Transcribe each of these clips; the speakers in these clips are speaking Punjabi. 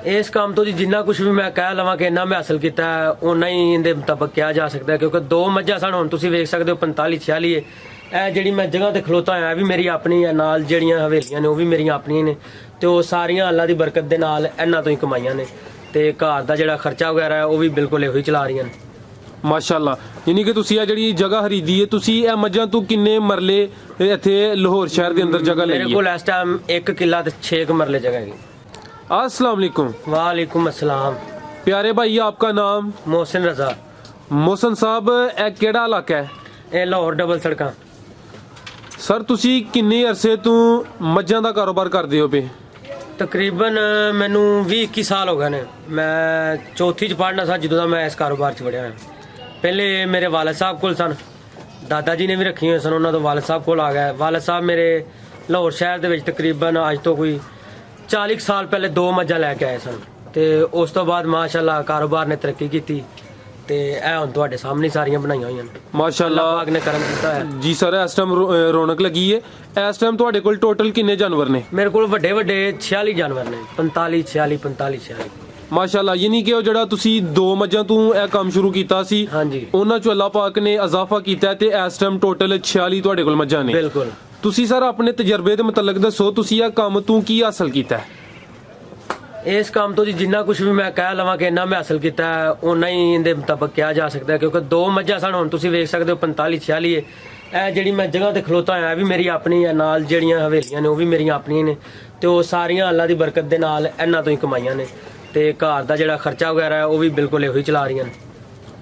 ਇਸ ਕੰਮ ਤੋਂ ਜੀ ਜਿੰਨਾ ਕੁਝ ਵੀ ਮੈਂ ਕਹਿ ਲਵਾਂ ਕਿ ਇੰਨਾ ਮੈਂ ਹਾਸਲ ਕੀਤਾ ਉਨਾ ਹੀ ਇਹਦੇ ਮੁਤਾਬਕ ਕਿਹਾ ਜਾ ਸਕਦਾ ਹੈ, ਕਿਉਂਕਿ ਦੋ ਮੱਝਾਂ ਸਨ। ਹੁਣ ਤੁਸੀਂ ਵੇਖ ਸਕਦੇ ਹੋ 45 46 ਇਹ ਜਿਹੜੀ ਮੈਂ ਜਗ੍ਹਾ ਤੇ ਖਲੋਤਾ ਹੋਇਆ ਵੀ ਮੇਰੀ ਆਪਣੀ ਹੈ, ਨਾਲ ਜਿਹੜੀਆਂ ਹਵੇਲੀਆਂ ਨੇ ਉਹ ਵੀ ਮੇਰੀਆਂ ਆਪਣੀਆਂ ਨੇ, ਤੇ ਉਹ ਸਾਰੀਆਂ ਅੱਲਾ ਦੀ ਬਰਕਤ ਦੇ ਨਾਲ ਇਹਨਾਂ ਤੋਂ ਹੀ ਕਮਾਈਆਂ ਨੇ, ਤੇ ਘਰ ਦਾ ਜਿਹੜਾ ਖਰਚਾ ਵਗੈਰਾ ਹੈ ਉਹ ਵੀ ਬਿਲਕੁਲ ਇਹੋ ਹੀ ਚਲਾ ਰਹੀਆਂ ਨੇ। ਮਾਸ਼ਾਅੱਲਾ। ਯਾਨੀ ਕਿ ਤੁਸੀਂ ਇਹ ਜਿਹੜੀ ਜਗ੍ਹਾ ਖਰੀਦੀ ਹੈ, ਤੁਸੀਂ ਇਹ ਮੱਝਾਂ ਤੋਂ ਕਿੰਨੇ ਮਰਲੇ ਇੱਥੇ ਲਾਹੌਰ ਸ਼ਹਿਰ ਦੇ ਅੰਦਰ ਜਗ੍ਹਾ ਲਈ ਹੈ? ਮੇਰੇ ਕੋਲ ਇਸ ਟਾਈਮ 1 ਕਿੱਲਾ ਤੇ 6 ਮਰਲੇ जगह है। अस्सलाम वालेकुम। वालेकुम अस्सलाम। प्यारे भाई आपका नाम? मोहसिन रजा। मोहसिन साहब ਇਹ ਕਿਹੜਾ ਇਲਾਕਾ ਹੈ? ਇਹ ਲਾਹੌਰ ਡਬਲ ਸੜਕਾਂ। ਸਰ ਤੁਸੀਂ ਕਿੰਨੇ ਅਰਸੇ ਤੋਂ ਮੱਝਾਂ ਦਾ ਕਾਰੋਬਾਰ ਕਰਦੇ ਹੋ ਪਏ? ਤਕਰੀਬਨ ਮੈਨੂੰ 20-21 ਸਾਲ ਹੋ ਗਏ ਨੇ। ਮੈਂ ਚੌਥੀ ਚ ਪੜ੍ਹਨਾ ਸੀ ਜਦੋਂ ਦਾ ਮੈਂ ਇਸ ਕਾਰੋਬਾਰ ਚ ਵੜਿਆ ਹਾਂ। ਪਹਿਲੇ ਮੇਰੇ ਵਾਲਿਦ ਸਾਹਿਬ ਕੋਲ ਸਨ, ਦਾਦਾ ਜੀ ਨੇ ਵੀ ਰੱਖੀ ਹੋਈ ਸਨ, ਉਹਨਾਂ ਤੋਂ ਵਾਲਿਦ ਸਾਹਿਬ ਕੋਲ ਆ ਗਿਆ। ਵਾਲਿਦ ਸਾਹਿਬ ਮੇਰੇ ਲਾਹੌਰ ਸ਼ਹਿਰ ਦੇ ਵਿੱਚ ਤਕਰੀਬਨ ਅੱਜ ਤੋਂ ਕੋਈ 40 ਸਾਲ ਪਹਿਲੇ 2 ਮੱਝਾਂ ਲੈ ਕੇ ਆਏ ਸਨ, ਤੇ ਉਸ ਤੋਂ ਬਾਅਦ ਮਾਸ਼ਾਅੱਲਾ ਕਾਰੋਬਾਰ ਨੇ ਤਰੱਕੀ ਕੀਤੀ, ਤੇ ਇਹ ਹੁਣ ਤੁਹਾਡੇ ਸਾਹਮਣੇ ਸਾਰੀਆਂ ਬਣਾਈਆਂ ਹੋਈਆਂ ਨੇ। ਮਾਸ਼ਾਅੱਲਾ ਪਾਕ ਨੇ ਕਰਮ ਕੀਤਾ ਹੈ ਜੀ। ਸਰ ਇਸ ਟਾਈਮ ਰੌਣਕ ਲੱਗੀ ਹੈ। ਇਸ ਟਾਈਮ ਤੁਹਾਡੇ ਕੋਲ ਟੋਟਲ ਕਿੰਨੇ ਜਾਨਵਰ ਨੇ? ਮੇਰੇ ਕੋਲ ਵੱਡੇ 46 ਜਾਨਵਰ ਨੇ। 45 ਮਾਸ਼ਾਅੱਲਾ। ਯਾਨੀ ਕਿ ਉਹ ਜਿਹੜਾ ਤੁਸੀਂ 2 ਮੱਝਾਂ ਤੋਂ ਇਹ ਕੰਮ ਸ਼ੁਰੂ ਕੀਤਾ ਸੀ, ਹਾਂਜੀ, ਉਹਨਾਂ ਚੋਂ ਅੱਲਾਹ ਪਾਕ ਨੇ ਇਜ਼ਾਫਾ ਕੀਤਾ ਤੇ ਇਸ ਟਾਈਮ ਟੋਟਲ 46 ਤੁਹਾਡੇ ਕੋਲ ਮੱਝਾਂ ਨੇ। ਬਿਲਕੁਲ। ਤੁਸੀਂ ਸਰ ਆਪਣੇ ਤਜਰਬੇ ਦੇ ਮੁਤਲਕ ਦੱਸੋ, ਤੁਸੀਂ ਇਹ ਕੰਮ ਤੋਂ ਕੀ ਹਾਸਲ ਕੀਤਾ ਹੈ? ਇਸ ਕੰਮ ਤੋਂ ਜੀ ਜਿੰਨਾ ਕੁਝ ਵੀ ਮੈਂ ਕਹਿ ਲਵਾਂ ਕਿ ਇੰਨਾ ਮੈਂ ਹਾਸਲ ਕੀਤਾ ਉਨਾ ਹੀ ਇਹਦੇ ਮੁਤਾਬਕ ਕਿਹਾ ਜਾ ਸਕਦਾ ਹੈ, ਕਿਉਂਕਿ 2 ਮੱਝਾਂ ਸਨ। ਹੁਣ ਤੁਸੀਂ ਵੇਖ ਸਕਦੇ ਹੋ 45 46 ਇਹ ਜਿਹੜੀ ਮੈਂ ਜਗ੍ਹਾ ਤੇ ਖਲੋਤਾ ਹੋਇਆ ਵੀ ਮੇਰੀ ਆਪਣੀ ਹੈ, ਨਾਲ ਜਿਹੜੀਆਂ ਹਵੇਲੀਆਂ ਨੇ ਉਹ ਵੀ ਮੇਰੀਆਂ ਆਪਣੀਆਂ ਨੇ, ਤੇ ਉਹ ਸਾਰੀਆਂ ਅੱਲਾ ਦੀ ਬਰਕਤ ਦੇ ਨਾਲ ਇਹਨਾਂ ਤੋਂ ਹੀ ਕਮਾਈਆਂ ਨੇ, ਤੇ ਘਰ ਦਾ ਜਿਹੜਾ ਖਰਚਾ ਵਗੈਰਾ ਹੈ ਉਹ ਵੀ ਬਿਲਕੁਲ ਇਹੋ ਹੀ ਚਲਾ ਰਹੀਆਂ ਨੇ।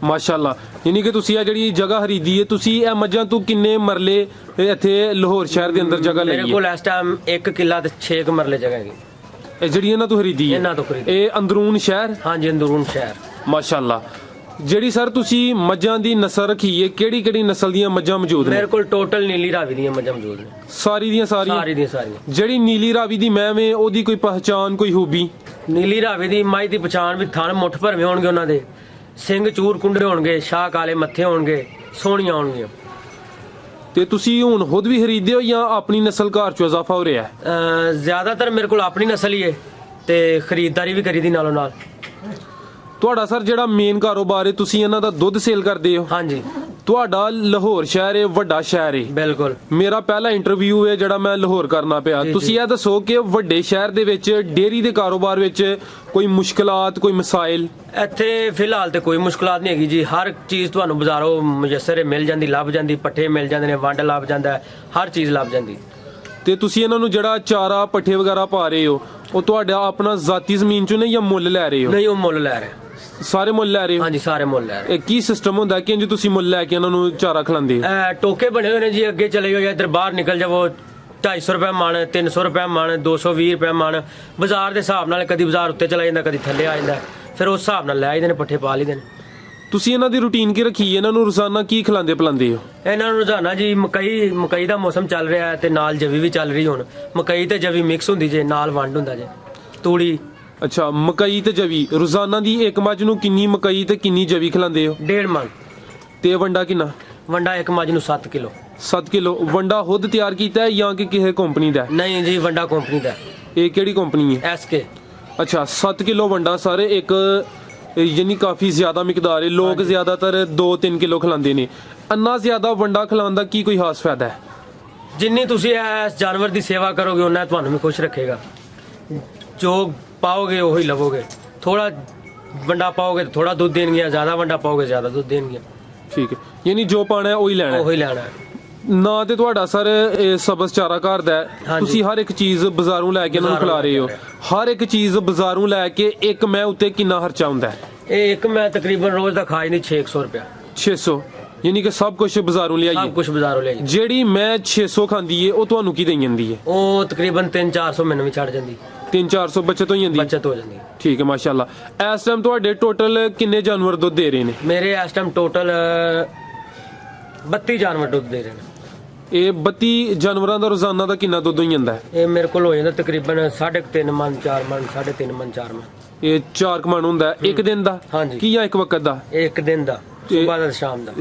ਮਾਸ਼ਾਅੱਲਾ। ਯਾਨੀ ਕਿ ਤੁਸੀਂ ਇਹ ਜਿਹੜੀ ਜਗ੍ਹਾ ਖਰੀਦੀ ਹੈ, ਤੁਸੀਂ ਇਹ ਮੱਝਾਂ ਤੋਂ ਕਿੰਨੇ ਮਰਲੇ ਇੱਥੇ ਲਾਹੌਰ ਸ਼ਹਿਰ ਦੇ ਅੰਦਰ ਜਗ੍ਹਾ ਲਈ ਹੈ? ਮੇਰੇ ਕੋਲ ਇਸ ਟਾਈਮ 1 ਕਿੱਲਾ ਤੇ 6 ਮਰਲੇ ਜਗ੍ਹਾ ਹੈਗੀ। ਇਹ ਜਿਹੜੀ ਇਹਨਾਂ ਤੋਂ ਖਰੀਦੀ ਹੈ? ਇਹਨਾਂ ਤੋਂ ਖਰੀਦੀ। ਇਹ ਅੰਦਰੂਨ ਸ਼ਹਿਰ? ਹਾਂਜੀ, ਅੰਦਰੂਨ ਸ਼ਹਿਰ। ਮਾਸ਼ਾਅੱਲਾ। ਜਿਹੜੀ ਸਰ ਤੁਸੀਂ ਮੱਝਾਂ ਦੀ ਨਸਲ ਰੱਖੀ ਹੈ, ਕਿਹੜੀ ਕਿਹੜੀ ਨਸਲ ਦੀਆਂ ਮੱਝਾਂ ਮੌਜੂਦ ਨੇ? ਮੇਰੇ ਕੋਲ ਟੋਟਲ ਨੀਲੀ ਰਾਵੀ ਦੀਆਂ ਮੱਝਾਂ ਮੌਜੂਦ ਨੇ। ਸਾਰੀ ਦੀਆਂ ਸਾਰੀਆਂ? ਸਾਰੀ ਦੀਆਂ ਸਾਰੀਆਂ। ਜਿਹੜੀ ਨੀਲੀ ਰਾਵੀ ਦੀ ਮੈਂ ਵੇ ਉਹਦੀ ਕੋਈ ਪਹਿਚਾਨ, ਕੋਈ ਖੂਬੀ? ਨੀਲੀ ਰਾਵੀ ਦੀ ਮਾਈ ਦੀ ਪਛਾਣ ਵੀ ਥਣ ਮੁੱਠ ਭਰਵੇਂ ਹੋਣਗੇ, ਉਹਨਾਂ ਦੇ ਸਿੰਘ ਚੂਰ ਕੁੰਡੇ ਹੋਣਗੇ, ਸ਼ਾਹ ਕਾਲੇ ਮੱਥੇ ਹੋਣਗੇ, ਸੋਹਣੀਆਂ ਹੋਣਗੀਆਂ। ਤੇ ਤੁਸੀਂ ਹੁਣ ਖੁਦ ਵੀ ਖਰੀਦਦੇ ਹੋ ਜਾਂ ਆਪਣੀ ਨਸਲ ਘਰ ਚ ਇਜ਼ਾਫਾ ਹੋ ਰਿਹਾ ਹੈ? ਜ਼ਿਆਦਾਤਰ ਮੇਰੇ ਕੋਲ ਆਪਣੀ ਨਸਲ ਹੀ ਹੈ, ਤੇ ਖਰੀਦਦਾਰੀ ਵੀ ਕਰੀਦੀ ਨਾਲੋਂ ਨਾਲ। ਤੁਹਾਡਾ ਸਰ ਜਿਹੜਾ ਮੇਨ ਕਾਰੋਬਾਰ ਹੈ, ਤੁਸੀਂ ਇਹਨਾਂ ਦਾ ਦੁੱਧ ਸੇਲ ਕਰਦੇ ਹੋ? ਹਾਂਜੀ। ਤੁਹਾਡਾ ਲਾਹੌਰ ਸ਼ਹਿਰ ਹੈ, ਵੱਡਾ ਸ਼ਹਿਰ ਹੈ। ਬਿਲਕੁਲ। ਮੇਰਾ ਪਹਿਲਾ ਇੰਟਰਵਿਊ ਹੈ ਜਿਹੜਾ ਮੈਂ ਲਾਹੌਰ ਕਰਨਾ ਪਿਆ। ਤੁਸੀਂ ਇਹ ਦੱਸੋ ਕਿ ਵੱਡੇ ਸ਼ਹਿਰ ਦੇ ਵਿੱਚ ਡੇਅਰੀ ਦੇ ਕਾਰੋਬਾਰ ਵਿੱਚ ਕੋਈ ਮੁਸ਼ਕਲਾਤ, ਕੋਈ ਮਸਾਇਲ? ਇੱਥੇ ਫਿਲਹਾਲ ਤੇ ਕੋਈ ਮੁਸ਼ਕਲਾਤ ਨਹੀਂ ਹੈਗੀ ਜੀ। ਹਰ ਚੀਜ਼ ਤੁਹਾਨੂੰ ਬਾਜ਼ਾਰੋਂ ਮੁਯੱਸਰ ਮਿਲ ਜਾਂਦੀ, ਲੱਭ ਜਾਂਦੀ, ਪੱਠੇ ਮਿਲ ਜਾਂਦੇ ਨੇ, ਵੰਡ ਲੱਭ ਜਾਂਦਾ, ਹਰ ਚੀਜ਼ ਲੱਭ ਜਾਂਦੀ। ਤੇ ਤੁਸੀਂ ਇਹਨਾਂ ਨੂੰ ਜਿਹੜਾ ਚਾਰਾ ਪੱਠੇ ਵਗੈਰਾ ਪਾ ਰਹੇ ਹੋ, ਉਹ ਤੁਹਾਡਾ ਆਪਣਾ ਜ਼ਾਤੀ ਜ਼ਮੀਨ ਚੋਂ ਨਹੀਂ ਜਾਂ ਮੁੱਲ ਲੈ ਰਹੇ ਹੋ? ਨਹੀਂ, ਉਹ ਮੁੱਲ ਲੈ ਰਹੇ। ਸਾਰੇ ਮੁੱਲ ਲੈ ਰਹੇ ਹੋ? ਹਾਂਜੀ, ਸਾਰੇ ਮੁੱਲ ਲੈ ਰਹੇ। ਇਹ ਕੀ ਸਿਸਟਮ ਹੁੰਦਾ ਕਿ ਇੰਜ ਤੁਸੀਂ ਮੁੱਲ ਲੈ ਕੇ ਇਹਨਾਂ ਨੂੰ ਚਾਰਾ ਖਿਲਾਉਂਦੇ ਹੋ? ਟੋਕੇ ਬਣੇ ਹੋਏ ਨੇ ਜੀ, ਅੱਗੇ ਚਲੇ ਜਾਓ ਜਾਂ ਇੱਧਰ ਬਾਹਰ ਨਿਕਲ ਜਾਵੋ, 250 ਰੁਪਏ ਮਣ, 300 ਰੁਪਏ ਮਣ, 220 ਰੁਪਏ ਮਣ, ਬਾਜ਼ਾਰ ਦੇ ਹਿਸਾਬ ਨਾਲ। ਕਦੀ ਬਾਜ਼ਾਰ ਉੱਤੇ ਚਲਾ ਜਾਂਦਾ, ਕਦੀ ਥੱਲੇ ਆ ਜਾਂਦਾ, ਫਿਰ ਉਸ ਹਿਸਾਬ ਨਾਲ ਲੈ ਆਈਦੇ ਨੇ, ਪੱਠੇ ਪਾ ਲਈਦੇ ਨੇ। ਤੁਸੀਂ ਇਹਨਾਂ ਦੀ ਰੂਟੀਨ ਕੀ ਰੱਖੀ ਹੈ? ਇਹਨਾਂ ਨੂੰ ਰੋਜ਼ਾਨਾ ਕੀ ਖਿਲਾਉਂਦੇ ਪਿਲਾਉਂਦੇ ਹੋ? ਇਹਨਾਂ ਨੂੰ ਰੋਜ਼ਾਨਾ ਜੀ ਮਕਈ ਦਾ ਮੌਸਮ ਚੱਲ ਰਿਹਾ ਹੈ, ਤੇ ਨਾਲ ਜਵੀ ਵੀ ਚੱਲ ਰਹੀ। ਹੁਣ ਮਕਈ ਤੇ ਜਵੀ ਮਿਕਸ ਹੁੰਦੀ ਜੇ, ਨਾਲ ਵੰਡ ਹੁੰਦਾ ਜੇ, ਤੂੜੀ। ਅੱਛਾ, ਮਕਈ ਤੇ ਜਵੀ। ਰੋਜ਼ਾਨਾ ਦੀ ਇੱਕ ਮੱਝ ਨੂੰ ਕਿੰਨੀ ਮਕਈ ਤੇ ਕਿੰਨੀ ਜਵੀ ਖਿਲਾਉਂਦੇ ਹੋ? 1.5 ਮਣ। ਤੇ ਵੰਡਾ ਕਿੰਨਾ? ਵੰਡਾ ਇੱਕ ਮੱਝ ਨੂੰ 7 ਕਿਲੋ। 7 ਕਿਲੋ ਵੰਡਾ ਖੁਦ ਤਿਆਰ ਕੀਤਾ ਹੈ ਜਾਂ ਕਿ ਕਿਸੇ ਕੰਪਨੀ ਦਾ? ਨਹੀਂ ਜੀ, ਵੰਡਾ ਕੰਪਨੀ ਦਾ। ਇਹ ਕਿਹੜੀ ਕੰਪਨੀ ਹੈ? SK। ਅੱਛਾ, 7 ਕਿਲੋ ਵੰਡਾ ਸਾਰੇ ਇੱਕ, ਯਾਨੀ ਕਾਫੀ ਜ਼ਿਆਦਾ ਮਿਕਦਾਰ ਹੈ। ਲੋਕ ਜ਼ਿਆਦਾਤਰ 2-3 ਕਿਲੋ ਖਿਲਾਉਂਦੇ ਨੇ। ਇੰਨਾ ਜ਼ਿਆਦਾ ਵੰਡਾ ਖਿਲਾਉਣ ਦਾ ਕੀ ਕੋਈ ਖਾਸ ਫਾਇਦਾ ਹੈ? ਜਿੰਨੀ ਤੁਸੀਂ ਇਸ ਜਾਨਵਰ ਦੀ ਸੇਵਾ ਕਰੋਗੇ ਉਹਨਾਂ ਤੁਹਾਨੂੰ ਵੀ ਖੁਸ਼ ਰੱਖੇਗਾ। ਜੋ ਪਾਓਗੇ ਉਹੀ ਲਵੋਗੇ। ਥੋੜਾ ਵੰਡਾ ਪਾਓਗੇ ਤਾਂ ਥੋੜਾ ਦੁੱਧ ਦੇਣਗੇ, ਜ਼ਿਆਦਾ ਵੰਡਾ ਪਾਓਗੇ ਜ਼ਿਆਦਾ ਦੁੱਧ ਦੇਣਗੇ। ਠੀਕ ਹੈ, ਯਾਨੀ ਜੋ ਪਾਣਾ ਹੈ ਉਹੀ ਲੈਣਾ ਹੈ? ਉਹੀ ਲੈਣਾ ਹੈ। ਨਾ ਤੇ ਤੁਹਾਡਾ ਸਰ ਸਬਜ਼ ਚਾਰਾ ਘਰ ਦਾ ਹੈ, ਤੁਸੀਂ ਹਰ ਇੱਕ ਚੀਜ਼ ਬਾਜ਼ਾਰੋਂ ਲੈ ਕੇ ਇਹਨਾਂ ਨੂੰ ਖਿਲਾ ਰਹੇ ਹੋ। ਹਰ ਇੱਕ ਚੀਜ਼ ਬਾਜ਼ਾਰੋਂ ਲੈ ਕੇ ਇੱਕ ਮੈਂ ਉੱਤੇ ਕਿੰਨਾ ਖਰਚਾ ਹੁੰਦਾ ਹੈ? ਇਹ ਇੱਕ ਮੈਂ ਤਕਰੀਬਨ ਰੋਜ਼ ਦਾ ਖਾਈ ਨਹੀਂ 600 ਰੁਪਇਆ। 600? ਯਾਨੀ ਕਿ ਸਭ ਕੁਝ ਬਾਜ਼ਾਰੋਂ ਲਿਆਈਏ? ਸਭ ਕੁਝ ਬਾਜ਼ਾਰੋਂ ਲਿਆਈਏ। ਜਿਹੜੀ ਮੈਂ 600 ਖਾਂਦੀ ਏ ਉਹ ਤੁਹਾਨੂੰ ਕੀ ਦੇਈ ਜਾਂਦੀ ਹੈ? ਉਹ ਤਕਰੀਬਨ 300-400 ਮੈਨੂੰ ਵੀ ਛੱਡ ਜਾਂਦੀ। 300-400 ਬਚਤ ਹੋ ਜਾਂਦੀ? ਬਚਤ ਹੋ ਜਾਂਦੀ। ਠੀਕ ਹੈ, ਮਾਸ਼ਾਅੱਲਾ। ਇਸ ਟਾਈਮ ਤੁਹਾਡੇ ਟੋਟਲ ਕਿੰਨੇ ਜਾਨਵਰ ਦੁੱਧ ਦੇ ਰਹੇ ਨੇ? ਮੇਰੇ ਇਸ ਟਾਈਮ ਟੋਟਲ 32 ਜਾਨਵਰ ਦੁੱਧ ਦੇ ਰਹੇ ਨੇ। ਇਹ 32 ਜਾਨਵਰਾਂ ਦਾ ਰੋਜ਼ਾਨਾ ਦਾ ਕਿੰਨਾ ਦੁੱਧ ਹੋ ਜਾਂਦਾ ਹੈ? ਇਹ ਮੇਰੇ ਕੋਲ ਹੋ ਜਾਂਦਾ ਤਕਰੀਬਨ 3.5 ਮਣ, 4 ਮਣ, 3.5 ਮਣ, 4 ਮਣ। ਇਹ 4 ਮਣ ਹੁੰਦਾ ਇੱਕ ਦਿਨ ਦਾ? ਹਾਂਜੀ। ਕੀ ਜਾਂ ਇੱਕ ਵਕਤ ਦਾ? ਇੱਕ ਦਿਨ ਦਾ, ਸਵੇਰ ਦਾ ਸ਼ਾਮ ਦਾ।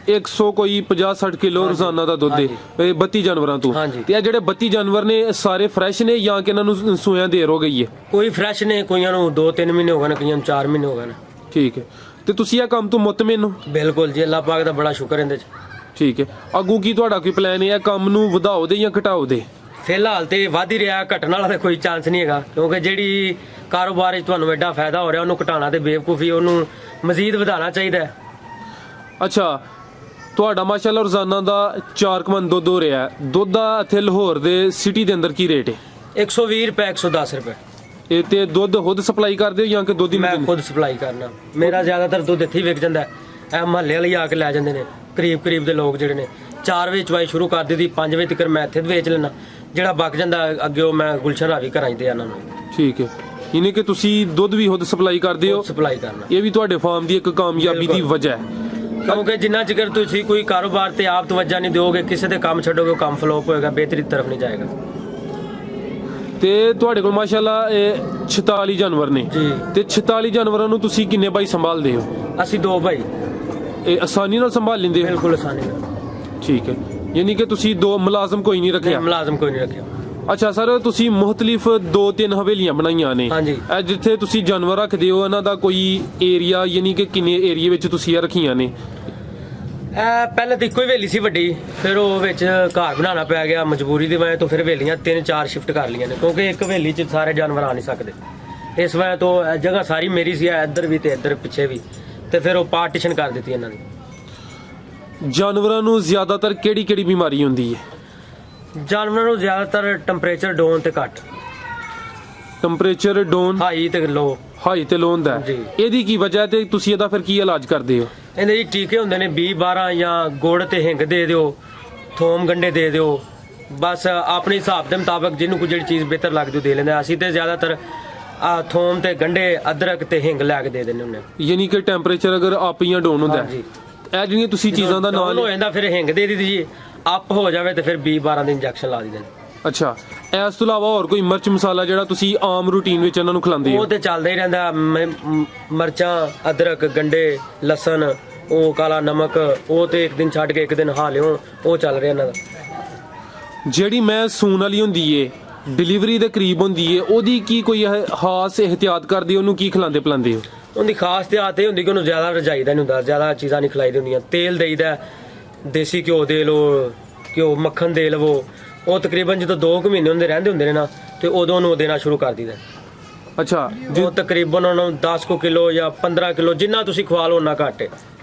100 ਕੋਈ 50-60 ਕਿਲੋ ਰੋਜ਼ਾਨਾ ਦਾ ਦੁੱਧ ਹੈ ਇਹ 32 ਜਾਨਵਰਾਂ ਤੋਂ। ਹਾਂਜੀ। ਤੇ ਇਹ ਜਿਹੜੇ 32 ਜਾਨਵਰ ਨੇ ਇਹ ਸਾਰੇ ਫਰੈਸ਼ ਨੇ ਜਾਂ ਕਿ ਇਹਨਾਂ ਨੂੰ ਸੂਇਆਂ ਦੇਰ ਹੋ ਗਈ ਹੈ? ਕੋਈ ਫਰੈਸ਼ ਨੇ, ਕੋਈਆਂ ਨੂੰ 2-3 ਮਹੀਨੇ ਹੋ ਗਏ ਨੇ, ਕਈਆਂ ਨੂੰ 4 ਮਹੀਨੇ ਹੋ ਗਏ ਨੇ। ਠੀਕ ਹੈ। ਤੇ ਤੁਸੀਂ ਇਹ ਕੰਮ ਤੋਂ ਮੁਤਮਿਨ ਹੋ? ਬਿਲਕੁਲ ਜੀ, ਅੱਲਾਹ ਪਾਕ ਦਾ ਬੜਾ ਸ਼ੁਕਰ ਇਹਦੇ 'ਚ। ਠੀਕ ਹੈ। ਅੱਗੋਂ ਕੀ ਤੁਹਾਡਾ ਕੋਈ ਪਲਾਨ ਹੈ ਇਹ ਕੰਮ ਨੂੰ ਵਧਾਓ ਦੇ ਜਾਂ ਘਟਾਓ ਦੇ? ਫਿਲਹਾਲ ਤੇ ਵੱਧ ਹੀ ਰਿਹਾ, ਘਟਣ ਵਾਲਾ ਤਾਂ ਕੋਈ ਚਾਂਸ ਨਹੀਂ ਹੈਗਾ, ਕਿਉਂਕਿ ਜਿਹੜੀ ਕਾਰੋਬਾਰ 'ਚ ਤੁਹਾਨੂੰ ਐਡਾ ਫਾਇਦਾ ਹੋ ਰਿਹਾ ਉਹਨੂੰ ਘਟਾਉਣਾ ਤੇ ਬੇਵਕੂਫੀ, ਉਹਨੂੰ ਮਜ਼ੀਦ ਵਧਾਉਣਾ ਚਾਹੀਦਾ ਹੈ। ਅੱਛਾ, ਤੁਹਾਡਾ ਮਾਸ਼ਾਅੱਲਾ ਰੋਜ਼ਾਨਾ ਦਾ 4 ਮਣ ਦੁੱਧ ਹੋ ਰਿਹਾ ਹੈ। ਦੁੱਧ ਦਾ ਇੱਥੇ ਲਾਹੌਰ ਦੇ ਸਿਟੀ ਦੇ ਅੰਦਰ ਕੀ ਰੇਟ ਹੈ? 120 ਰੁਪਏ, 110 ਰੁਪਏ। ਇਹ ਤੇ ਦੁੱਧ ਖੁਦ ਸਪਲਾਈ ਕਰਦੇ ਹੋ ਜਾਂ ਕਿ ਦੁੱਧ ਹੀ ਮੈਂ ਖੁਦ ਸਪਲਾਈ ਕਰਨਾ, ਮੇਰਾ ਜ਼ਿਆਦਾਤਰ ਦੁੱਧ ਇੱਥੇ ਹੀ ਵਿਕ ਜਾਂਦਾ ਹੈ। ਇਹ ਮਹੱਲੇ ਵਾਲੇ ਆ ਕੇ ਲੈ ਜਾਂਦੇ ਨੇ, ਕਰੀਬ ਦੇ ਲੋਕ ਜਿਹੜੇ ਨੇ। 4 ਵਜੇ ਚਵਾਈ ਸ਼ੁਰੂ ਕਰ ਦਿੱਤੀ, 5 ਵਜੇ ਤੱਕ ਮੈਂ ਇੱਥੇ ਵੇਚ ਲੈਣਾ, ਜਿਹੜਾ ਬਚ ਜਾਂਦਾ ਅੱਗੇ ਉਹ ਮੈਂ ਗੁਲਸ਼ਨ ਰਾਵੀ ਘਰਾਂ 'ਚ ਦੇ ਆਣਾ ਨੂੰ। ਠੀਕ ਹੈ, ਯਾਨੀ ਕਿ ਤੁਸੀਂ ਦੁੱਧ ਵੀ ਖੁਦ ਸਪਲਾਈ ਕਰਦੇ ਹੋ? ਸਪਲਾਈ ਕਰਨਾ, ਇਹ ਵੀ ਤੁਹਾਡੇ ਫਾਰਮ ਦੀ ਇੱਕ ਕਾਮਯਾਬੀ ਦੀ ਵਜ੍ਹਾ ਹੈ। ਕਿਉਂਕਿ ਜਿੰਨਾ ਚਿਰ ਤੁਸੀਂ ਕੋਈ ਕਾਰੋਬਾਰ ਤੇ ਆਪ ਤਵੱਜਾ ਨਹੀਂ ਦਿਓਗੇ, ਕਿਸੇ ਦੇ ਕੰਮ ਛੱਡੋਗੇ, ਉਹ ਕੰਮ ਫਲੋਪ ਹੋਏਗਾ, ਬਿਹਤਰੀ ਤਰਫ ਨਹੀਂ ਜਾਏਗਾ। ਤੇ ਤੁਹਾਡੇ ਕੋਲ ਮਾਸ਼ਾਅੱਲਾ ਇਹ 46 ਜਾਨਵਰ ਨੇ ਜੀ। ਤੇ 46 ਜਾਨਵਰਾਂ ਨੂੰ ਤੁਸੀਂ ਕਿੰਨੇ ਬਾਈ ਸੰਭਾਲਦੇ ਹੋ? ਅਸੀਂ 2 ਭਾਈ। ਇਹ ਆਸਾਨੀ ਨਾਲ ਸੰਭਾਲ ਲੈਂਦੇ ਹੋ? ਬਿਲਕੁਲ ਆਸਾਨੀ ਨਾਲ। ਠੀਕ ਹੈ, ਯਾਨੀ ਕਿ ਤੁਸੀਂ 2 ਮੁਲਾਜ਼ਮ ਕੋਈ ਨਹੀਂ ਰੱਖਿਆ? ਮੁਲਾਜ਼ਮ ਕੋਈ ਨਹੀਂ ਰੱਖਿਆ। ਅੱਛਾ ਸਰ, ਤੁਸੀਂ ਮੁਖਤਲਿਫ 2-3 ਹਵੇਲੀਆਂ ਬਣਾਈਆਂ ਨੇ। ਹਾਂਜੀ। ਇਹ ਜਿੱਥੇ ਤੁਸੀਂ ਜਾਨਵਰ ਰੱਖਦੇ ਹੋ ਇਹਨਾਂ ਦਾ ਕੋਈ ਏਰੀਆ, ਯਾਨੀ ਕਿ ਕਿੰਨੇ ਏਰੀਏ ਵਿੱਚ ਤੁਸੀਂ ਇਹ ਰੱਖੀਆਂ ਨੇ? ਪਹਿਲਾਂ ਤਾਂ ਇੱਕੋ ਹੀ ਹਵੇਲੀ ਸੀ ਵੱਡੀ, ਫਿਰ ਉਹ ਵਿੱਚ ਘਰ ਬਣਾਉਣਾ ਪੈ ਗਿਆ ਮਜਬੂਰੀ ਦੀ ਵਜ੍ਹਾ ਤੋਂ, ਫਿਰ ਹਵੇਲੀਆਂ 3-4 ਸ਼ਿਫਟ ਕਰ ਲਈਆਂ ਨੇ, ਕਿਉਂਕਿ ਇੱਕ ਹਵੇਲੀ 'ਚ ਸਾਰੇ ਜਾਨਵਰ ਆ ਨਹੀਂ ਸਕਦੇ। ਇਸ ਵਜ੍ਹਾ ਤੋਂ ਇਹ ਜਗ੍ਹਾ ਸਾਰੀ ਮੇਰੀ ਸੀ, ਇੱਧਰ ਵੀ ਤੇ ਇੱਧਰ ਪਿੱਛੇ ਵੀ, ਤੇ ਫਿਰ ਉਹ ਪਾਰਟੀਸ਼ਨ ਕਰ ਦਿੱਤੀ ਇਹਨਾਂ ਦੀ। ਜਾਨਵਰਾਂ ਨੂੰ ਜ਼ਿਆਦਾਤਰ ਕਿਹੜੀ ਬਿਮਾਰੀ ਹੁੰਦੀ ਹੈ? ਜਾਨਵਰਾਂ ਨੂੰ ਜ਼ਿਆਦਾਤਰ ਟੈਂਪਰੇਚਰ ਡਾਊਨ ਤੇ ਘੱਟ, ਟੈਂਪਰੇਚਰ ਡਾਊਨ, ਹਾਈ ਤੇ ਲੋ। ਹਾਈ ਤੇ ਲੋ ਹੁੰਦਾ ਹੈ। ਜੀ। ਇਹਦੀ ਕੀ ਵਜ੍ਹਾ ਹੈ ਤੇ ਤੁਸੀਂ ਇਹਦਾ ਫਿਰ ਕੀ ਇਲਾਜ ਕਰਦੇ ਹੋ? ਇਹਦੇ ਜੀ ਟੀਕੇ ਹੁੰਦੇ ਨੇ 20-12, ਜਾਂ ਗੁੜ ਤੇ ਹਿੰਗ ਦੇ ਦਿਓ, ਥੋਮ ਗੰਡੇ ਦੇ ਦਿਓ, ਬਸ ਆਪਣੇ ਹਿਸਾਬ ਦੇ ਮੁਤਾਬਕ ਜਿਹਨੂੰ ਕੋਈ ਜਿਹੜੀ ਚੀਜ਼ ਬਿਹਤਰ ਲੱਗਦੀ ਉਹ ਦੇ ਲੈਂਦਾ। ਅਸੀਂ ਤੇ ਜ਼ਿਆਦਾਤਰ ਥੋਮ ਤੇ ਗੰਡੇ, ਅਦਰਕ ਤੇ ਹਿੰਗ ਲੈ ਕੇ ਦੇ ਦਿੰਦੇ ਹੁੰਦੇ। ਯਾਨੀ ਕਿ ਟੈਂਪਰੇਚਰ ਅਗਰ ਅਪ ਜਾਂ ਡਾਊਨ ਹੁੰਦਾ ਹੈ, ਹਾਂਜੀ। ਇਹ ਜਿਹੜੀਆਂ ਤੁਸੀਂ ਚੀਜ਼ਾਂ ਦਾ ਨਾਮ ਹੋ ਜਾਂਦਾ, ਫਿਰ ਹਿੰਗ ਦੇ ਦਿੱਤੀ ਜੀ, ਅਪ ਹੋ ਜਾਵੇ ਤੇ ਫਿਰ 20-12 ਦੇ ਇੰਜੈਕਸ਼ਨ ਲਾ ਦਿੰਦੇ ਨੇ। ਅੱਛਾ, ਇਸ ਤੋਂ ਇਲਾਵਾ ਹੋਰ ਕੋਈ ਮਿਰਚ ਮਸਾਲਾ ਜਿਹੜਾ ਤੁਸੀਂ ਆਮ ਰੂਟੀਨ ਵਿੱਚ ਇਹਨਾਂ ਨੂੰ ਖਿਲਾਉਂਦੇ ਹੋ? ਉਹ ਤੇ ਚੱਲਦਾ ਹੀ ਰਹਿੰਦਾ, ਮਿਰਚਾਂ, ਅਦਰਕ, ਗੰਡੇ, ਲਸਣ, ਉਹ ਕਾਲਾ ਨਮਕ, ਉਹ ਤੇ ਇੱਕ ਦਿਨ ਛੱਡ ਕੇ ਇੱਕ ਦਿਨ ਖਾ ਲਿਓ, ਉਹ ਚੱਲ ਰਿਹਾ ਇਹਨਾਂ ਦਾ। ਜਿਹੜੀ ਮੈਂ ਸੂਣ ਵਾਲੀ ਹੁੰਦੀ ਏ, ਡਿਲੀਵਰੀ ਦੇ ਕਰੀਬ ਹੁੰਦੀ ਏ, ਉਹਦੀ ਕੀ ਕੋਈ ਖਾਸ ਇਹਤਿਆਤ ਕਰਦੇ ਹੋ? ਉਹਨੂੰ ਕੀ ਖਿਲਾਉਂਦੇ ਪਿਲਾਉਂਦੇ ਹੋ? ਉਹਦੀ ਖਾਸ ਤੇ ਆਦਤ ਇਹ ਹੁੰਦੀ ਕਿ ਉਹਨੂੰ ਜ਼ਿਆਦਾ ਰਜਾਈਦਾ ਨਹੀਂ ਹੁੰਦਾ, ਜ਼ਿਆਦਾ ਚੀਜ਼ਾਂ ਨਹੀਂ ਖਿਲਾਈ ਦੀਆਂ ਹੁੰਦੀਆਂ। ਤੇਲ ਦੇਈਦਾ, ਦੇਸੀ ਘਿਓ ਦੇ ਲਓ, ਘਿਓ ਮੱਖਣ ਦੇ ਲਵੋ। ਉਹ ਤਕਰੀਬਨ ਜਦੋਂ 2 ਮਹੀਨੇ ਹੁੰਦੇ ਰਹਿੰਦੇ ਹੁੰਦੇ ਨੇ ਨਾ, ਤੇ ਉਦੋਂ ਉਹਨੂੰ ਦੇਣਾ ਸ਼ੁਰੂ ਕਰ ਦਈਦਾ। ਅੱਛਾ, ਉਹ ਤਕਰੀਬਨ ਉਹਨੂੰ 10 ਕਿਲੋ ਜਾਂ 15 ਕਿਲੋ, ਜਿੰਨਾ ਤੁਸੀਂ ਖਵਾ ਲਓ ਉਹਨਾਂ ਘੱਟ ਹੈ।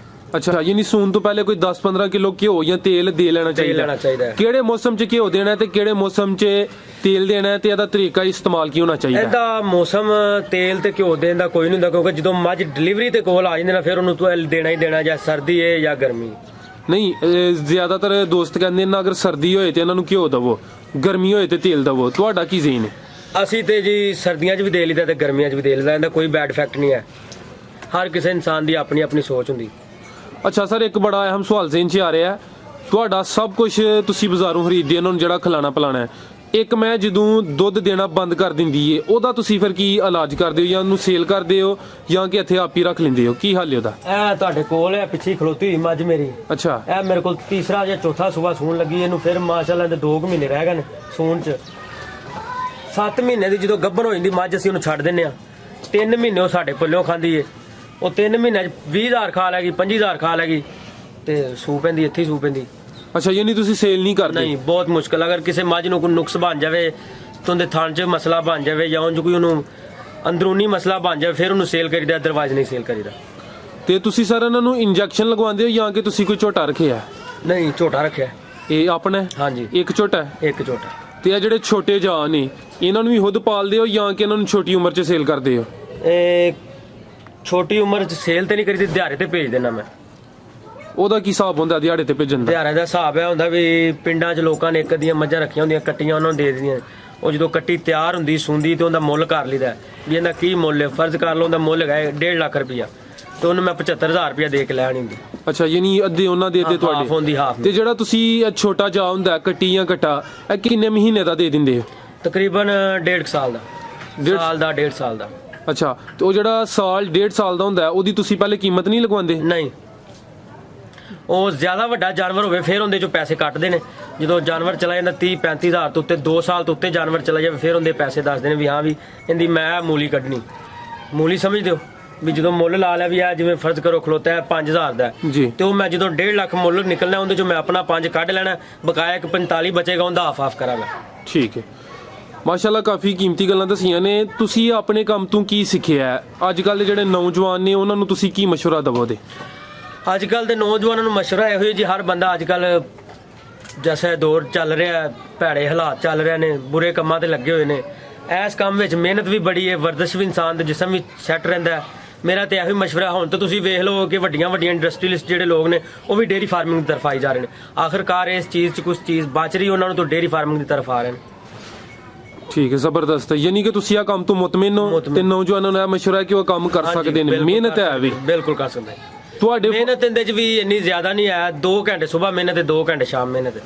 ਅੱਛਾ, ਯਾਨੀ ਸੂਣ ਤੋਂ ਪਹਿਲੇ ਕੋਈ 10-15 ਕਿਲੋ ਘਿਓ ਜਾਂ ਤੇਲ ਦੇ ਲੈਣਾ ਚਾਹੀਦਾ ਹੈ। ਕਿਹੜੇ ਮੌਸਮ 'ਚ ਘਿਓ ਦੇਣਾ ਹੈ ਤੇ ਕਿਹੜੇ ਮੌਸਮ 'ਚ ਤੇਲ ਦੇਣਾ ਹੈ, ਤੇ ਇਹਦਾ ਤਰੀਕਾ ਇਸਤੇਮਾਲ ਕੀ ਹੋਣਾ ਚਾਹੀਦਾ? ਇਹਦਾ ਮੌਸਮ ਤੇਲ ਤੇ ਘਿਓ ਦੇਣ ਦਾ ਕੋਈ ਨਹੀਂ ਹੁੰਦਾ, ਕਿਉਂਕਿ ਜਦੋਂ ਮੱਝ ਡਿਲੀਵਰੀ ਤੇ ਕੋਲ ਆ ਜਾਂਦੇ ਨਾ, ਫਿਰ ਉਹਨੂੰ ਦੇਣਾ ਹੀ ਦੇਣਾ, ਜਾਂ ਸਰਦੀ ਹੈ ਜਾਂ ਗਰਮੀ। ਨਹੀਂ, ਜ਼ਿਆਦਾਤਰ ਦੋਸਤ ਕਹਿੰਦੇ ਨੇ ਅਗਰ ਸਰਦੀ ਹੋਏ ਤੇ ਇਹਨਾਂ ਨੂੰ ਘਿਓ ਦਵੋ, ਗਰਮੀ ਹੋਏ ਤੇ ਤੇਲ ਦਵੋ। ਤੁਹਾਡਾ ਕੀ ਜ਼ੀਨ ਹੈ? ਅਸੀਂ ਤੇ ਜੀ ਸਰਦੀਆਂ 'ਚ ਵੀ ਦੇ ਲਈਦਾ ਤੇ ਗਰਮੀਆਂ 'ਚ ਵੀ ਦੇ ਲਈਦਾ, ਇਹਦਾ ਕੋਈ ਬੈਡ ਇਫੈਕਟ ਨਹੀਂ ਹੈ। ਹਰ ਕਿਸੇ ਇਨਸਾਨ ਦੀ ਆਪਣੀ ਆਪਣੀ ਸੋਚ ਹੁੰਦੀ। ਅੱਛਾ ਸਰ, ਇੱਕ ਬੜਾ ਅਹਿਮ ਸਵਾਲ ਜ਼ਿਹਨ 'ਚ ਆ ਰਿਹਾ ਹੈ। ਤੁਹਾਡਾ ਸਭ ਕੁਝ ਤੁਸੀਂ ਬਾਜ਼ਾਰੋਂ ਖਰੀਦਦੇ ਇਹਨਾਂ ਨੂੰ ਜਿਹੜਾ ਖਿਲਾਣਾ ਪਿਲਾਣਾ ਹੈ, ਇੱਕ ਮੈਂ ਜਦੋਂ ਦੁੱਧ ਦੇਣਾ ਬੰਦ ਕਰ ਦਿੰਦੀ ਏ, ਉਹਦਾ ਤੁਸੀਂ ਫਿਰ ਕੀ ਇਲਾਜ ਕਰਦੇ ਹੋ? ਜਾਂ ਉਹਨੂੰ ਸੇਲ ਕਰਦੇ ਹੋ ਜਾਂ ਕਿ ਇੱਥੇ ਆਪ ਹੀ ਰੱਖ ਲੈਂਦੇ ਹੋ? ਕੀ ਹੱਲ ਹੈ ਉਹਦਾ? ਇਹ ਤੁਹਾਡੇ ਕੋਲ ਹੈ, ਪਿੱਛੇ ਖਲੋਤੀ ਹੋਈ ਮੱਝ ਮੇਰੀ। ਅੱਛਾ, ਇਹ ਮੇਰੇ ਕੋਲ ਤੀਸਰਾ ਜਾਂ ਚੌਥਾ ਸੂਆ ਸੂਣ ਲੱਗੀ ਇਹਨੂੰ, ਫਿਰ ਮਾਸ਼ਾਅੱਲਾ ਦੇ 2 ਮਹੀਨੇ ਰਹਿ ਗਏ ਨੇ ਸੂਣ 'ਚ। 7 ਮਹੀਨੇ ਦੀ ਜਦੋਂ ਗੱਭਣ ਹੋ ਜਾਂਦੀ ਮੱਝ, ਅਸੀਂ ਉਹਨੂੰ ਛੱਡ ਦਿੰਦੇ ਆ। 3 ਮਹੀਨੇ ਉਹ ਸਾਡੇ ਪੱਲਿਓਂ ਖਾਂਦੀ ਏ। ਉਹ 3 ਮਹੀਨਿਆਂ 'ਚ 20,000 ਖਾ ਲੈਗੀ, 25,000 ਖਾ ਲੈਗੀ, ਤੇ ਸੂ ਪੈਂਦੀ, ਇੱਥੇ ਹੀ ਸੂ ਪੈਂਦੀ। ਅੱਛਾ, ਯਾਨੀ ਤੁਸੀਂ ਸੇਲ ਨਹੀਂ ਕਰਦੇ? ਨਹੀਂ, ਬਹੁਤ ਮੁਸ਼ਕਲ। ਅਗਰ ਕਿਸੇ ਮੱਝ ਨੂੰ ਕੋਈ ਨੁਕਸ ਬਣ ਜਾਵੇ, ਤੇ ਉਹਦੇ ਥਣ 'ਚ ਮਸਲਾ ਬਣ ਜਾਵੇ, ਜਾਂ ਉਂਝ ਕੋਈ ਉਹਨੂੰ ਅੰਦਰੂਨੀ ਮਸਲਾ ਬਣ ਜਾਵੇ, ਫਿਰ ਉਹਨੂੰ ਸੇਲ ਕਰੀਦਾ, ਅਦਰਵਾਈਜ਼ ਨਹੀਂ ਸੇਲ ਕਰੀਦਾ। ਤੇ ਤੁਸੀਂ ਸਰ ਇਹਨਾਂ ਨੂੰ ਇੰਜੈਕਸ਼ਨ ਲਗਵਾਉਂਦੇ ਹੋ ਜਾਂ ਕਿ ਤੁਸੀਂ ਕੋਈ ਝੋਟਾ ਰੱਖਿਆ? ਨਹੀਂ, ਝੋਟਾ ਰੱਖਿਆ। ਇਹ ਆਪਣਾ ਹੈ? ਹਾਂਜੀ, ਇੱਕ ਝੋਟਾ ਹੈ? ਇੱਕ ਝੋਟਾ। ਤੇ ਇਹ ਜਿਹੜੇ ਛੋਟੇ ਜਾਨ ਨੇ, ਇਹਨਾਂ ਨੂੰ ਵੀ ਖੁਦ ਪਾਲਦੇ ਹੋ ਜਾਂ ਕਿ ਇਹਨਾਂ ਨੂੰ ਛੋਟੀ ਉਮਰ 'ਚ ਸੇਲ ਕਰਦੇ ਹੋ? ਇਹ ਛੋਟੀ ਉਮਰ 'ਚ ਸੇਲ ਤੇ ਨਹੀਂ ਕਰੀਦੀ, ਦਿਹਾੜੇ ਤੇ ਭੇਜ ਦੇਣਾ ਮੈਂ। ਉਹਦਾ ਕੀ ਹਿਸਾਬ ਹੁੰਦਾ ਦਿਹਾੜੇ ਤੇ ਭੇਜਣ ਦਾ? ਦਿਹਾੜੇ ਦਾ ਹਿਸਾਬ ਇਹ ਹੁੰਦਾ ਵੀ ਪਿੰਡਾਂ 'ਚ ਲੋਕਾਂ ਨੇ ਇੱਕ ਦੀਆਂ ਮੱਝਾਂ ਰੱਖੀਆਂ ਹੁੰਦੀਆਂ, ਕੱਟੀਆਂ ਉਹਨਾਂ ਨੂੰ ਦੇ ਦਿੰਦੀਆਂ। ਉਹ ਜਦੋਂ ਕੱਟੀ ਤਿਆਰ ਹੁੰਦੀ ਸੂੰਦੀ, ਤੇ ਉਹਦਾ ਮੁੱਲ ਕਰ ਲਈਦਾ ਵੀ ਇਹਦਾ ਕੀ ਮੁੱਲ ਹੈ। ਫਰਜ਼ ਕਰ ਲਓ ਉਹਦਾ ਮੁੱਲ ਹੈਗਾ 1.5 ਲੱਖ ਰੁਪਇਆ, ਤੇ ਉਹਨੂੰ ਮੈਂ 75,000 ਰੁਪਇਆ ਦੇ ਕੇ ਲੈਣੀ ਹੁੰਦੀ। ਅੱਛਾ, ਯਾਨੀ ਅੱਧੇ ਉਹਨਾਂ ਦੇ ਅੱਧੇ ਤੁਹਾਡੇ? ਹਾਫ ਹੁੰਦੀ, ਹਾਫ। ਤੇ ਜਿਹੜਾ ਤੁਸੀਂ ਇਹ ਛੋਟਾ ਜਾ ਹੁੰਦਾ ਕੱਟੀ ਜਾਂ ਕੱਟਾ, ਇਹ ਕਿੰਨੇ ਮਹੀਨੇ ਦਾ ਦੇ ਦਿੰਦੇ ਹੋ? ਤਕਰੀਬਨ 1.5 ਸਾਲ ਦਾ। 1.5 ਸਾਲ ਦਾ। ਅੱਛਾ, ਤੇ ਉਹ ਜਿਹੜਾ 1.5 ਸਾਲ ਦਾ ਹੁੰਦਾ ਉਹਦੀ ਤੁਸੀਂ ਪਹਿਲੇ ਕੀਮਤ ਨਹੀਂ ਲਗਵਾਉਂਦੇ? ਨਹੀਂ, ਉਹ ਜ਼ਿਆਦਾ ਵੱਡਾ ਜਾਨਵਰ ਹੋਵੇ ਫਿਰ ਉਹਦੇ ਚੋਂ ਪੈਸੇ ਕੱਟਦੇ ਨੇ। ਜਦੋਂ ਜਾਨਵਰ ਚਲਾ ਜਾਂਦਾ 30-35 ਹਜ਼ਾਰ ਤੋਂ ਉੱਤੇ 2 ਸਾਲ ਤੋਂ ਉੱਤੇ ਜਾਨਵਰ ਚਲਾ ਜਾਵੇ ਫਿਰ ਉਹਦੇ ਪੈਸੇ ਦੱਸਦੇ ਨੇ ਵੀ ਹਾਂ ਵੀ ਇਹਦੀ ਮੈਂ ਮੂਲੀ ਕੱਢਣੀ। ਮੂਲੀ ਸਮਝਦੇ ਹੋ ਵੀ ਜਦੋਂ ਮੁੱਲ ਲਾ ਲਿਆ ਵੀ ਆ ਜਿਵੇਂ ਫਰਜ਼ ਕਰੋ ਖਲੋਤਾ ਹੈ 5000 ਦਾ ਜੀ। ਤੇ ਉਹ ਮੈਂ ਜਦੋਂ 1.5 ਲੱਖ ਮੁੱਲ ਨਿਕਲਣਾ ਉਹਦੇ ਚੋਂ ਮੈਂ ਆਪਣਾ 5 ਕੱਢ ਲੈਣਾ, ਬਕਾਇਆ ਇੱਕ 45 ਬਚੇਗਾ ਉਹਦਾ ਹਾਫ ਕਰਾਂਗਾ। ਠੀਕ ਹੈ, ਮਾਸ਼ਾਅੱਲਾ ਕਾਫੀ ਕੀਮਤੀ ਗੱਲਾਂ ਦੱਸੀਆਂ ਨੇ। ਤੁਸੀਂ ਆਪਣੇ ਕੰਮ ਤੋਂ ਕੀ ਸਿੱਖਿਆ ਹੈ? ਅੱਜ ਕੱਲ੍ਹ ਦੇ ਜਿਹੜੇ ਨੌਜਵਾਨ ਨੇ ਉਹਨਾਂ ਨੂੰ ਤੁਸੀਂ ਕੀ ਮਸ਼ਵਰਾ ਦਵੋਗੇ? ਅੱਜ ਕੱਲ ਦੇ ਨੌਜਵਾਨਾਂ ਨੂੰ ਮਸ਼ਵਰਾ ਇਹੋ ਹੀ ਜੀ, ਹਰ ਬੰਦਾ ਅੱਜ ਕੱਲ ਜੈਸਾ ਦੌਰ ਚੱਲ ਰਿਹਾ, ਭੈੜੇ ਹਾਲਾਤ ਚੱਲ ਰਹੇ ਨੇ, ਬੁਰੇ ਕੰਮਾਂ ਤੇ ਲੱਗੇ ਹੋਏ ਨੇ। ਇਸ ਕੰਮ ਵਿੱਚ ਮਿਹਨਤ ਵੀ ਬੜੀ ਹੈ, ਵਰਜ਼ਿਸ਼ ਵੀ ਇਨਸਾਨ ਦੇ ਜਿਸਮ ਵੀ ਸੈੱਟ ਰਹਿੰਦਾ ਹੈ। ਮੇਰਾ ਤੇ ਇਹੋ ਹੀ ਮਸ਼ਵਰਾ, ਹੁਣ ਤਾਂ ਤੁਸੀਂ ਵੇਖ ਲਓ ਕਿ ਵੱਡੀਆਂ ਇੰਡਸਟਰੀਲਿਸਟ ਜਿਹੜੇ ਲੋਕ ਨੇ ਉਹ ਵੀ ਡੇਅਰੀ ਫਾਰਮਿੰਗ ਦੀ ਤਰਫ ਆਈ ਜਾ ਰਹੇ ਨੇ। ਆਖਿਰਕਾਰ ਇਸ ਚੀਜ਼ 'ਚ ਕੁਝ ਚੀਜ਼ ਬਚ ਰਹੀ ਉਹਨਾਂ ਨੂੰ ਤਾਂ ਡੇਅਰੀ ਫਾਰਮਿੰਗ ਦੀ ਤਰਫ ਆ ਰਹੇ ਨੇ। ਠੀਕ ਹੈ, ਜ਼ਬਰਦਸਤ ਹੈ। ਯਾਨੀ ਕਿ ਤੁਸੀਂ ਆ ਕੰਮ ਤੋਂ ਮੁਤਮਿਨ ਹੋ ਤੇ ਨੌਜਵਾਨਾਂ ਨੂੰ ਇਹ ਮਸ਼ਵਰਾ ਹੈ ਕਿ ਉਹ ਕੰਮ ਕਰ ਸਕਦੇ ਨੇ। ਮਿਹਨਤ ਹੈ ਵੀ, ਬਿਲਕੁਲ ਕਰ ਸਕਦੇ। ਤੁਹਾਡੇ ਮਿਹਨਤ ਇਹਦੇ 'ਚ ਵੀ ਇੰਨੀ ਜ਼ਿਆਦਾ ਨਹੀਂ ਹੈ, 2 ਘੰਟੇ ਸਵੇਰ ਮਿਹਨਤ ਤੇ 2 ਘੰਟੇ ਸ਼ਾਮ ਮਿਹਨਤ।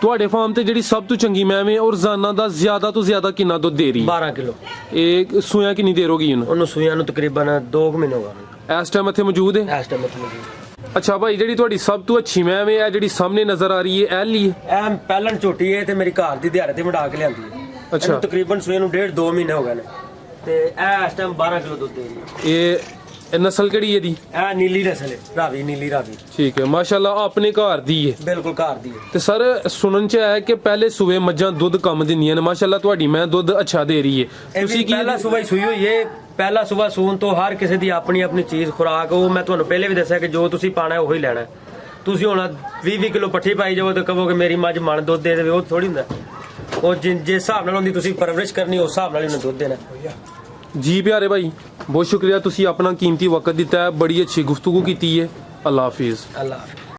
ਤੁਹਾਡੇ ਫਾਰਮ ਤੇ ਜਿਹੜੀ ਸਭ ਤੋਂ ਚੰਗੀ ਮੈਮ ਹੈ ਉਹ ਰੋਜ਼ਾਨਾ ਦਾ ਜ਼ਿਆਦਾ ਤੋਂ ਜ਼ਿਆਦਾ ਕਿੰਨਾ ਦੁੱਧ ਦੇ ਰਹੀ ਹੈ? 12 ਕਿਲੋ। ਇਹ ਸੂਈਆਂ ਕਿੰਨੀ ਦੇਰ ਹੋ ਗਈ ਉਹਨੂੰ ਸੂਈਆਂ ਨੂੰ ਤਕਰੀਬਨ 2 ਮਹੀਨੇ ਹੋ ਗਏ। ਇਸ ਟਾਈਮ ਇੱਥੇ ਮੌਜੂਦ ਹੈ? ਇਸ ਟਾਈਮ ਇੱਥੇ ਮੌਜੂਦ। ਅੱਛਾ ਭਾਈ, ਜਿਹੜੀ ਤੁਹਾਡੀ ਸਭ ਤੋਂ ਅੱਛੀ ਮੈਮ ਹੈ ਜਿਹੜੀ ਸਾਹਮਣੇ ਨਜ਼ਰ ਆ ਰਹੀ ਹੈ ਇਹ ਲਈ? ਇਹ ਪਹਿਲਣ ਝੋਟੀ ਹੈ ਤੇ ਮੇਰੀ ਘਰ ਦੀ ਦਿਹਾੜੇ ਤੇ ਵਡਾ ਕੇ ਲਿਆਂਦੀ ਹੈ। ਅੱਛਾ। ਇਹਨੂੰ ਤਕਰੀਬਨ ਸੂਏ ਨੂੰ 1.5-2 ਮਹੀਨੇ ਹੋ ਗਏ ਨੇ ਤੇ ਇਹ ਇਸ ਟਾਈਮ 12 ਕਿਲੋ ਦੁੱਧ ਦੇ ਰਹੀ ਹੈ। ਇਹ ਨਸਲ ਕਿਹੜੀ ਹੈ ਦੀ? ਇਹ ਨੀਲੀ ਨਸਲ ਹੈ, ਰਾਵੀ, ਨੀਲੀ ਰਾਵੀ। ਠੀਕ ਹੈ, ਮਾਸ਼ਾਅੱਲਾ ਆਪਣੇ ਘਰ ਦੀ ਹੈ। ਬਿਲਕੁਲ ਘਰ ਦੀ ਹੈ। ਤੇ ਸਰ ਸੁਣਨ ਚ ਆਇਆ ਕਿ ਪਹਿਲੇ ਸੂਏ ਮੱਝਾਂ ਦੁੱਧ ਕਮ ਦਿੰਦੀਆਂ ਨੇ, ਮਾਸ਼ਾਅੱਲਾ ਤੁਹਾਡੀ ਮੈਂ ਦੁੱਧ ਅੱਛਾ ਦੇ ਰਹੀ ਹੈ। ਤੁਸੀਂ ਕੀ ਪਹਿਲਾ ਸੂਆ ਹੀ ਸੂਈ ਹੋਈ ਹੈ। ਪਹਿਲਾ ਸੂਆ ਸੂਣ ਤੋਂ ਹਰ ਕਿਸੇ ਦੀ ਆਪਣੀ ਆਪਣੀ ਚੀਜ਼ ਖੁਰਾਕ, ਉਹ ਮੈਂ ਤੁਹਾਨੂੰ ਪਹਿਲੇ ਵੀ ਦੱਸਿਆ ਕਿ ਜੋ ਤੁਸੀਂ ਪਾਣਾ ਹੈ ਉਹੀ ਲੈਣਾ। ਤੁਸੀਂ ਹੁਣ 20 ਕਿਲੋ ਪੱਠੀ ਪਾਈ ਜਾਓ ਤੇ ਕਹੋਗੇ ਮੇਰੀ ਮੱਝ ਮਣ ਦੁੱਧ ਦੇ ਦੇਵੇ, ਉਹ ਥੋੜੀ ਹੁੰਦਾ। ਉਹ ਜਿਸ ਹਿਸਾਬ ਨਾਲ ਉਹਦੀ ਤੁਸੀਂ ਪਰਵਰਿਸ਼ ਕਰਨੀ ਉਸ ਹਿਸਾਬ ਨਾਲ ਹੀ ਉਹਨੇ ਦੁੱਧ ਦੇਣਾ। ਜੀ ਪਿਆਰੇ ਭਾਈ, ਬਹੁਤ ਸ਼ੁਕਰੀਆ, ਤੁਸੀਂ ਆਪਣਾ ਕੀਮਤੀ ਵਕਤ ਦਿੱਤਾ ਹੈ, ਬੜੀ ਅੱਛੀ ਗੁਫ਼ਤਗੂ ਕੀਤੀ ਹੈ। ਅੱਲਾ ਹਾਫਿਜ਼। ਅੱਲਾ ਹਾਫਿਜ਼।